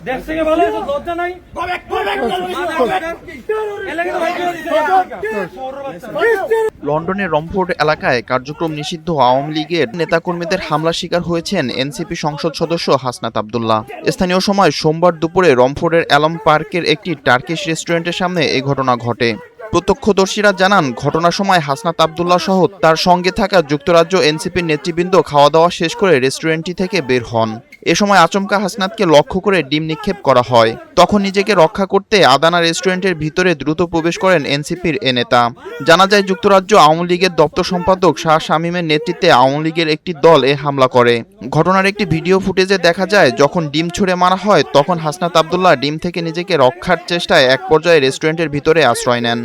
দেশ থেকে বলে লজ্জা নাই। লন্ডনের রমফোর্ড এলাকায় কার্যক্রম নিষিদ্ধ আওয়ামী লীগের নেতাকর্মীদের হামলার শিকার হয়েছেন এনসিপি সংসদ সদস্য হাসনাত আব্দুল্লাহ। স্থানীয় সময় সোমবার দুপুরে রমফোর্ডের অ্যালম পার্কের একটি টার্কিশ রেস্টুরেন্টের সামনে এই ঘটনা ঘটে। প্রত্যক্ষদর্শীরা জানান, ঘটনার সময় হাসনাত আব্দুল্লাহ সহ তার সঙ্গে থাকা যুক্তরাজ্য এনসিপির নেতৃবৃন্দ খাওয়া দাওয়া শেষ করে রেস্টুরেন্টটি থেকে বের হন। এ সময় আচমকা হাসনাতকে লক্ষ্য করে ডিম নিক্ষেপ করা হয়। তখন নিজেকে রক্ষা করতে আদানা রেস্টুরেন্টের ভিতরে দ্রুত প্রবেশ করেন এনসিপির এ নেতা। জানা যায়, যুক্তরাজ্য আওয়ামী লীগের দপ্তর সম্পাদক শাহ শামীমের নেতৃত্বে আওয়ামী লীগের একটি দল এ হামলা করে। ঘটনার একটি ভিডিও ফুটেজে দেখা যায়, যখন ডিম ছুড়ে মারা হয় তখন হাসনাত আব্দুল্লাহ ডিম থেকে নিজেকে রক্ষার চেষ্টায় এক পর্যায়ে রেস্টুরেন্টের ভিতরে আশ্রয় নেন।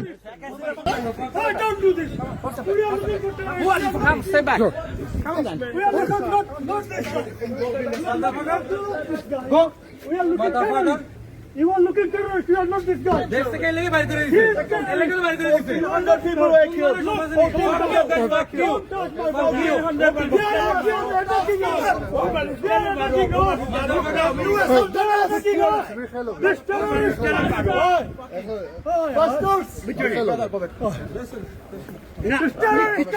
You are looking terrorist. You are not this guy. Desh থেকে লেগে বাইরে করে দিছে। illegal বাইরে করে দিছে। 100 people were killed. Fuck you. Fuck you. 100 people. This terrorist. Bastards. This terrorist.